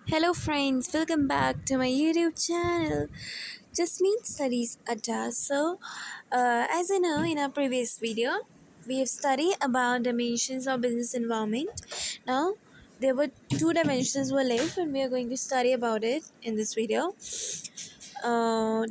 Hello friends, welcome back to my YouTube channel. Jasmine Studies Adda. As you know, in our previous video, we have studied about dimensions of business environment. Now, there were two dimensions were left, and we are going to study about it in this video.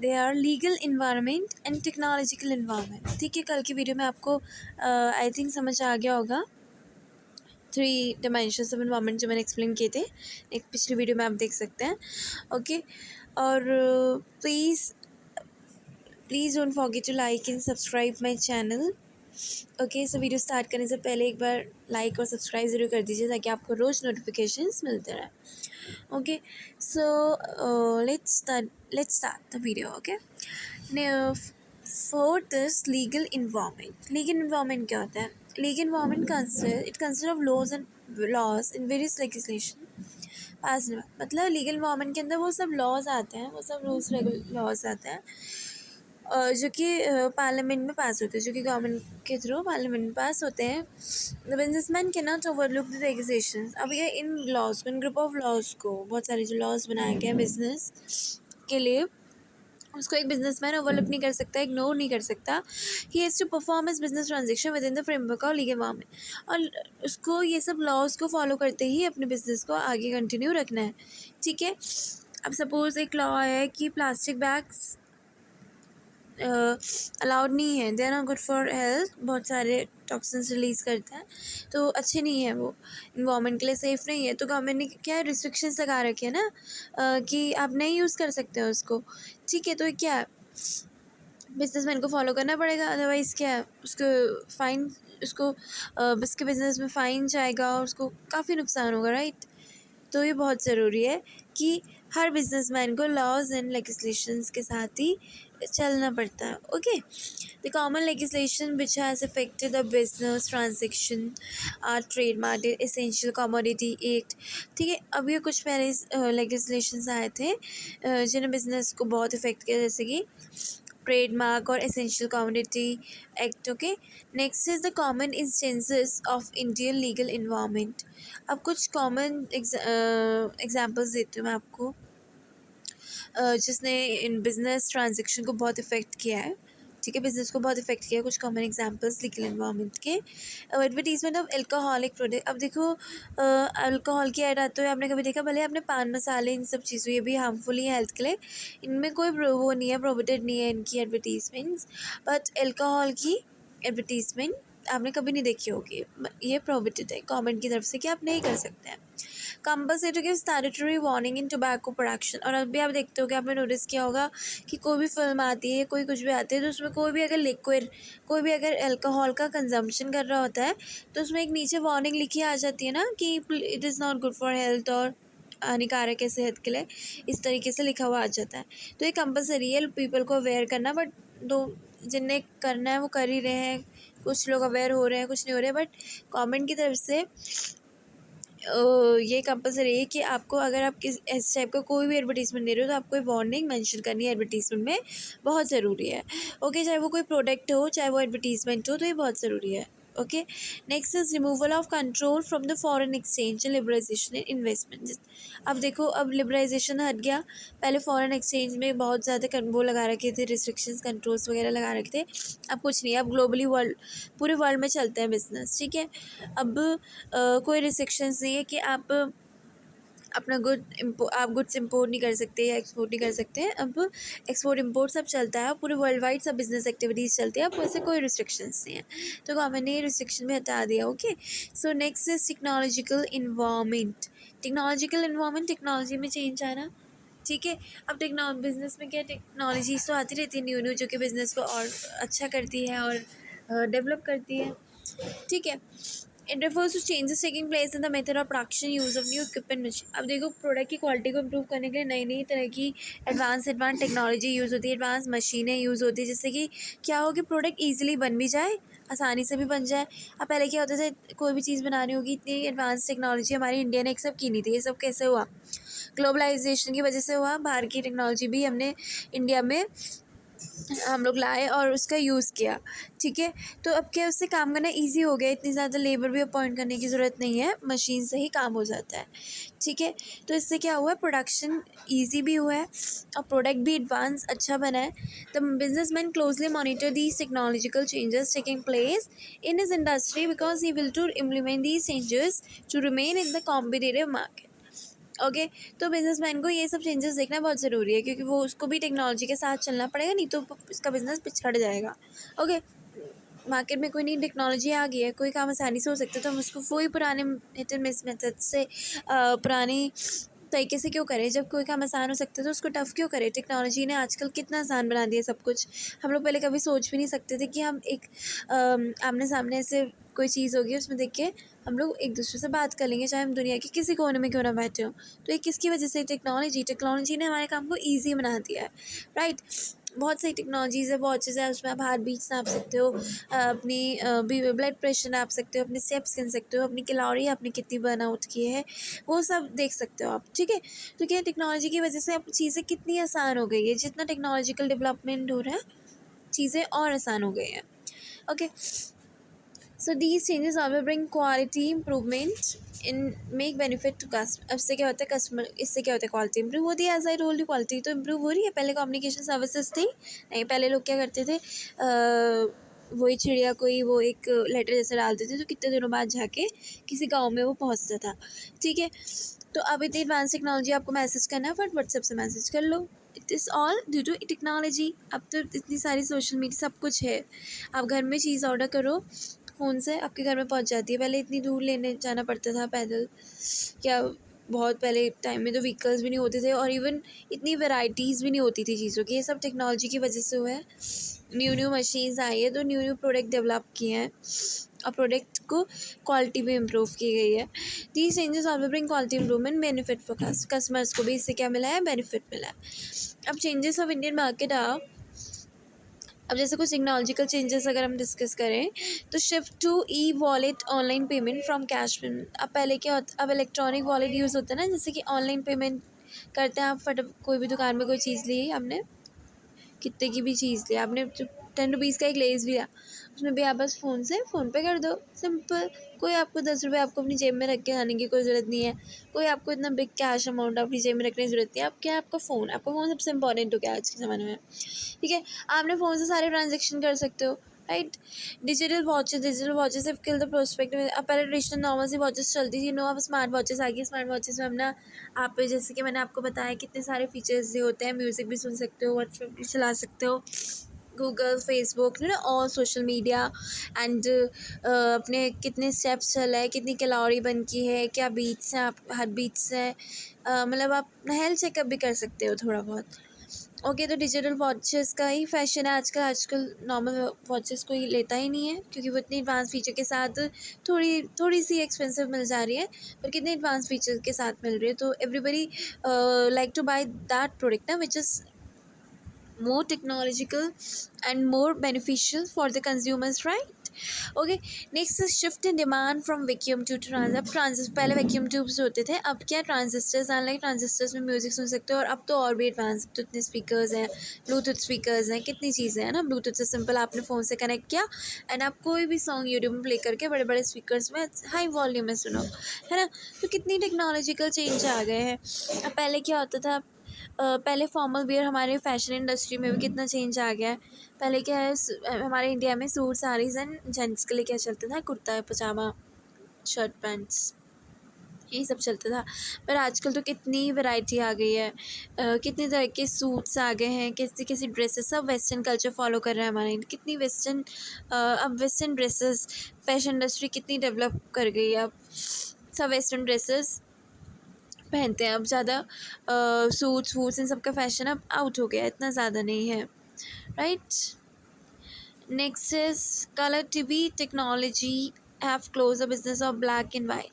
They are legal environment and technological environment. ठीक है, कल की video में आपको I think समझ आ गया होगा 3 dimensions of environment जो मैंने एक्सप्लेन किए थे एक पिछली वीडियो में आप देख सकते हैं। ओके, और please please don't forget to like and subscribe my channel. Okay, so video start करने से पहले एक बार लाइक और सब्सक्राइब ज़रूर कर दीजिए ताकि आपको रोज़ नोटिफिकेशंस मिलते रहें। Okay, so let's start the video. Okay, fourth is legal environment. Legal environment क्या होता है? Legal environment consist of laws in various legislation pass. मतलब लीगल इन्वायरमेंट के अंदर वो सब लॉज आते हैं, वो सब रूल्स लॉज आते हैं जो कि पार्लियामेंट में पास होते हैं, जो कि गवर्नमेंट के थ्रू पार्लियामेंट में पास होते हैं। The businessman can not overlook the regulations. अब ये इन लॉज को, इन ग्रुप ऑफ लॉज को, बहुत सारे जो लॉज बनाए गए हैं बिजनेस के लिए, उसको एक बिजनेसमैन ओवरलुक नहीं कर सकता, इग्नोर नहीं कर सकता। He has to perform his business transaction within the framework of legal environment. और उसको ये सब लॉज को फॉलो करते ही अपने बिजनेस को आगे कंटिन्यू रखना है। ठीक है, अब सपोज एक लॉ है कि प्लास्टिक बैग्स अलाउड नहीं है, they are not good for health, बहुत सारे टॉक्सिन्स रिलीज़ करता है, तो अच्छे नहीं है, वो इन्वायरमेंट के लिए सेफ़ नहीं है। तो गवर्नमेंट ने क्या रिस्ट्रिक्शंस लगा रखे हैं ना कि आप नहीं यूज़ कर सकते हो उसको। ठीक है, तो क्या है, बिजनेसमैन को फॉलो करना पड़ेगा, अदरवाइज़ क्या है, उसको फ़ाइन, उसको उसके बिजनेस में फ़ाइन जाएगा और उसको काफ़ी नुकसान होगा, राइट। तो ये बहुत ज़रूरी है कि हर बिजनेसमैन को लॉज एंड लेजिस्लेशंस के साथ ही चलना पड़ता है। Okay, the common legislation which has affected the business transaction are trademark, essential commodity act. ठीक है, अब ये कुछ पहले लेजिस्लेशंस आए थे जिन्हें बिजनेस को बहुत इफेक्ट किया, जैसे कि ट्रेडमार्क और essential commodity act. Okay, next is the common instances of Indian legal environment. अब कुछ कॉमन एग्जांपल्स देती हूँ मैं आपको जिसने इन बिजनेस ट्रांजेक्शन को बहुत इफेक्ट किया है। ठीक है, बिजनेस को बहुत इफेक्ट किया है। कुछ कॉमन एग्जांपल्स लीगल इन्वायरमेंट के, एडवर्टीजमेंट ऑफ अल्कोहलिक प्रोडक्ट। अब देखो अल्कोहल की ऐड आते हुए आपने कभी देखा? भले आपने पान मसाले इन सब चीज़ों, ये भी हार्मफुल ही है हेल्थ के लिए, इनमें कोई वो नहीं है, प्रोहिबिटेड नहीं है इनकी एडवर्टीजमेंट्स, बट अल्कोहल की एडवर्टीजमेंट आपने कभी नहीं देखी होगी, ये प्रोहिबिटेड है गवर्नमेंट की तरफ से कि आप नहीं कर सकते हैं। Compulsory give statutory warning in tobacco production. और अभी आप देखते हो कि आपने नोटिस किया होगा कि कोई भी फिल्म आती है, कोई कुछ भी आती है, तो उसमें कोई भी अगर लिक्विड, कोई भी अगर अल्कोहल का कंजम्पशन कर रहा होता है तो उसमें एक नीचे वार्निंग लिखी आ जाती है ना कि it is not good for health और हानिकारक है सेहत के लिए, इस तरीके से लिखा हुआ आ जाता है। तो ये कंपल्सरी है पीपल को अवेयर करना, बट दो जिन्हें करना है वो कर ही रहे हैं, कुछ लोग अवेयर हो रहे हैं, कुछ नहीं हो रहे, बट गवर्नमेंट की तरफ से ये कंपल्सरी है कि आपको, अगर आप किस इस टाइप का कोई भी एडवर्टीज़मेंट दे रहे हो तो आपको वार्निंग मेंशन करनी है एडवर्टीज़मेंट में, बहुत ज़रूरी है। ओके, चाहे वो कोई प्रोडक्ट हो, चाहे वो एडवर्टीज़मेंट हो, तो ये बहुत ज़रूरी है। Okay, next is removal of control from the foreign exchange and liberalisation in investment. अब देखो, अब लिबरलाइजेशन हट गया, पहले फॉरेन एक्सचेंज में बहुत ज़्यादा वो लगा रखे थे, रिस्ट्रिक्शंस कंट्रोल्स वगैरह लगा रखे थे। अब कुछ नहीं है, अब ग्लोबली पूरे वर्ल्ड में चलते हैं बिजनेस। ठीक है, अब कोई रिस्ट्रिक्शंस नहीं है कि आप अपना आप गुड्स इंपोर्ट नहीं कर सकते या एक्सपोर्ट नहीं कर सकते हैं। अब एक्सपोर्ट इंपोर्ट सब चलता है, पूरे वर्ल्ड वाइड सब बिजनेस एक्टिविटीज़ चलती है, अब वैसे कोई रिस्ट्रिक्शंस नहीं है, तो गवर्नमेंट ने ये रिस्ट्रिक्शन भी हटा दिया। Okay, so next is technological environment. Technological environment, technology में चेंज आना। ठीक है, अब बिजनेस में क्या, टेक्नोलॉजीज तो आती रहती है न्यू न्यू, जो कि बिज़नेस को और अच्छा करती है और डेवलप करती है। ठीक है, it refers to changes taking place in the method of production, use of new equipment machine. अब देखो, प्रोडक्ट की क्वालिटी को इम्प्रूव करने के लिए नई नई तरह की एडवांस टेक्नोलॉजी यूज़ होती है, एडवांस मशीनें यूज़ होती है, जिससे कि क्या हो कि प्रोडक्ट ईजिली बन भी जाए, आसानी से भी बन जाए। अब पहले क्या होता था, कोई भी चीज़ बनानी होगी, इतनी एडवांस टेक्नोलॉजी हमारी इंडिया ने एक्सेप्ट की नहीं थी। ये सब कैसे हुआ? ग्लोबलाइजेशन की वजह से हुआ, बाहर की टेक्नोलॉजी भी हमने इंडिया में हम लोग लाए और उसका यूज़ किया, ठीक है। तो अब क्या, उससे काम करना इजी हो गया, इतनी ज़्यादा लेबर भी अपॉइंट करने की ज़रूरत नहीं है, मशीन से ही काम हो जाता है, ठीक है। तो इससे क्या हुआ है, प्रोडक्शन इजी भी हुआ है और प्रोडक्ट भी एडवांस अच्छा बना है। The businessman closely monitor these technological changes taking place in his industry because he will to implement these changes to remain in the competitive market. Okay, तो बिजनेसमैन को ये सब चेंजेस देखना बहुत ज़रूरी है, क्योंकि वो उसको भी टेक्नोलॉजी के साथ चलना पड़ेगा, नहीं तो उसका बिजनेस पिछड़ जाएगा। ओके, मार्केट में कोई नई टेक्नोलॉजी आ गई है, कोई काम आसानी से हो सकता है, तो हम उसको वही पुराने हिट एंड मिस मेथड से पुरानी तरीके से क्यों करें। जब कोई काम आसान हो सकता है तो उसको टफ़ क्यों करें। टेक्नोलॉजी ने आजकल कितना आसान बना दिया सब कुछ। हम लोग पहले कभी सोच भी नहीं सकते थे कि हम एक आमने सामने ऐसे कोई चीज़ होगी, उसमें देख के हम लोग एक दूसरे से बात कर लेंगे, चाहे हम दुनिया के किसी कोने में क्यों ना बैठे हों। तो ये किसकी वजह से, टेक्नोलॉजी ने हमारे काम को ईजी बना दिया है, राइट। बहुत सारी टेक्नोलॉजीज़ है, वॉचेज़ है, उसमें आप हार्ट बीट्स नाप सकते हो, अपनी ब्लड प्रेशर नाप सकते हो, अपने स्टेप्स गिन सकते हो, अपनी कैलोरी आपने कितनी बर्न आउट की है, वो सब देख सकते हो आप, ठीक है। तो क्या, टेक्नोलॉजी की वजह से अब चीज़ें कितनी आसान हो गई है, जितना टेक्नोलॉजिकल डेवलपमेंट हो रहा है चीज़ें और आसान हो गई हैं। Okay, so these changes all bring quality improvement in make benefit to customer. अब से क्या होता है, कस्टमर, इससे क्या होता है, क्वालिटी इंप्रूव होती है। As I told you, quality तो इंप्रूव हो रही है। पहले कम्युनिकेशन सर्विसेज थी नहीं, पहले लोग क्या करते थे, वही चिड़िया कोई वो एक लेटर जैसे डालते थे तो कितने दिनों बाद जाके किसी गांव में वो पहुंचता था, ठीक है। तो अब इतनी एडवांस टेक्नोलॉजी, आपको मैसेज करना है फट व्हाट्सएप से मैसेज कर लो। It is all due to technology. अब तो इतनी सारी सोशल मीडिया सब कुछ है। आप घर में चीज़ ऑर्डर करो, फ़ोन से आपके घर में पहुंच जाती है। पहले इतनी दूर लेने जाना पड़ता था पैदल, क्या बहुत पहले टाइम में तो व्हीकल्स भी नहीं होते थे, और इवन इतनी वैराइटीज़ भी नहीं होती थी चीज़ों की। ये सब टेक्नोलॉजी की वजह से हुआ है। न्यू मशीन्स आई है तो न्यू प्रोडक्ट डेवलप किए हैं और प्रोडक्ट को क्वालिटी भी इम्प्रूव की गई है। These changes all bring quality improvement benefit for customers को भी इससे क्या मिला है, बेनिफिट मिला है। अब चेंजेस ऑफ इंडियन मार्केट आ, अब जैसे कुछ टेक्नोलॉजिकल चेंजेस अगर हम डिस्कस करें तो shift to e wallet online payment from cash payment. अब पहले क्या होता, अब इलेक्ट्रॉनिक वॉलेट यूज़ होता है ना, जैसे कि ऑनलाइन पेमेंट करते हैं आप, फट कोई भी दुकान में कोई चीज़ ली आपने, कितने की भी चीज़ ली आपने, 10 रुपीज़ का एक लेस लिया, उसमें भी आप बस फ़ोन से फ़ोनपे कर दो, सिंपल। कोई आपको 10 रुपये आपको अपनी जेब में रख के आने की कोई ज़रूरत नहीं है, कोई आपको इतना बिग कैश अमाउंट अपनी जेब में रखने की ज़रूरत नहीं है। अब क्या है, आपका फ़ोन सबसे इंपॉर्टेंट हो गया आज के ज़माने में, ठीक है। आपने फ़ोन से सारे ट्रांजेक्शन कर सकते हो, right. Digital watches have killed the prospect. अब पहले ट्रेडिशनल नॉर्मल सी वॉचेस चलती थी, नो, अब स्मार्ट वॉचेस आ गई। स्मार्ट वॉचेस में अपना आप, जैसे कि मैंने आपको बताया, कितने सारे फीचर्स ये होते हैं। म्यूज़िक भी सुन सकते हो, व्हाट्सएप भी चला सकते हो, Google, Facebook, all social media, and अपने कितने स्टेप्स चला है, कितनी कैलोरी बन की है, क्या बीट्स हैं, आप हार्ट बीट्स हैं, मतलब आप हेल्थ चेकअप भी कर सकते हो थोड़ा बहुत। ओके, तो डिजिटल वॉचेस का ही फैशन है आजकल नॉर्मल वॉचेस कोई लेता ही नहीं है, क्योंकि वो इतनी एडवांस फीचर के साथ थोड़ी सी एक्सपेंसिव मिल जा रही है, पर कितने एडवांस फीचर के साथ मिल रही है, तो everybody like to buy that product ना, which is more technological and more beneficial for the consumers, right? Okay, next is shift in demand from vacuum tube to transistor। पहले वैक्यूम ट्यूब्स होते थे, अब क्या ट्रांजिस्टर्स आने लगे। Transistors में music सुन सकते हो, और अब तो और भी एडवांस, तो इतने स्पीकर्स हैं, ब्लूटूथ स्पीकर्स हैं, कितनी चीज़ें हैं ना। ब्लूटूथ से सिंपल आपने फ़ोन से कनेक्ट किया एंड आप कोई भी सॉन्ग यूट्यूब में प्ले करके बड़े बड़े स्पीकर्स में हाई वॉल्यूम में सुनो, है ना। तो कितनी टेक्नोलॉजिकल चेंज आ गए हैं। अब पहले क्या होता था, पहले फॉर्मल वियर, हमारे फैशन इंडस्ट्री में भी कितना चेंज आ गया है। पहले क्या है, हमारे इंडिया में सूट साड़ीज़ एंड जेंट्स के लिए क्या चलता था, कुर्ता पजामा, शर्ट पैंट्स, यही सब चलता था। पर आजकल तो कितनी वैरायटी आ गई है, कितने तरह के सूट्स आ गए हैं, कैसी कैसी ड्रेसेस, सब वेस्टर्न कल्चर फॉलो कर रहा है हमारे। कितनी वेस्टर्न, अब वेस्टर्न ड्रेसेस, फैशन इंडस्ट्री कितनी डेवलप कर गई है। अब सब वेस्टर्न ड्रेसेस पहनते हैं, अब ज़्यादा सूट्स वूट्स इन सब का फैशन अब आउट हो गया, इतना ज़्यादा नहीं है, right. Next is colour TV technology have close the business of black and white.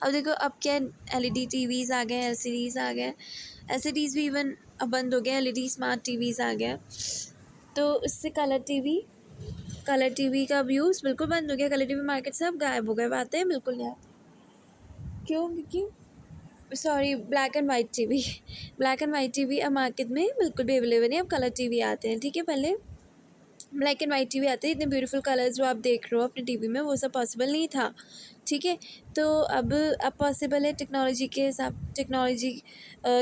अब देखो, अब क्या, एलईडी टीवीज़ आ गए, एलसीडीज़ आ गए, एलसीडीज़ भी इवन अब बंद हो गया, एलईडी स्मार्ट टीवीज़ आ गया, तो इससे कलर टीवी का अब यूज़ बिल्कुल बंद हो गया। कलर टीवी मार्केट से अब गायब हो गए, बातें बिल्कुल नहीं आती। क्यों? क्योंकि sorry, black and white TV. Black and white TV अब मार्केट में बिल्कुल भी अवेलेबल नहीं, अब कलर टीवी आते हैं, ठीक है। पहले ब्लैक एंड वाइट टीवी आते हैं, इतने ब्यूटीफुल कलर्स जो आप देख रहे हो अपने टीवी में, वो सब पॉसिबल नहीं था, ठीक है। तो अब पॉसिबल है, टेक्नोलॉजी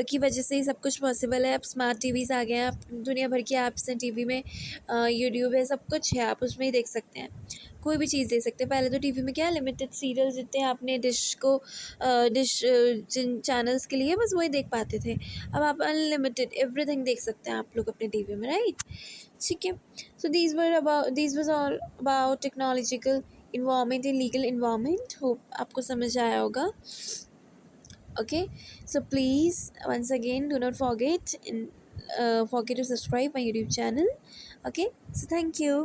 की वजह से ही सब कुछ पॉसिबल है। अब स्मार्ट टीवीज़ आ गए हैं, आप दुनिया भर की ऐप्स हैं टीवी में, यूट्यूब है, सब कुछ है, आप उसमें ही देख सकते हैं, कोई भी चीज़ देख सकते हैं। पहले तो टीवी में क्या लिमिटेड सीरियल जितने आपने डिश जिन चैनल्स के लिए बस वही देख पाते थे, अब आप अनलिमिटेड एवरीथिंग देख सकते हैं आप लोग अपने टीवी में, राइट, ठीक है। So these was all about technological environment in legal environment, hope आपको समझ आया होगा। Okay, so please once again do not forget to subscribe my YouTube channel. Okay, so thank you.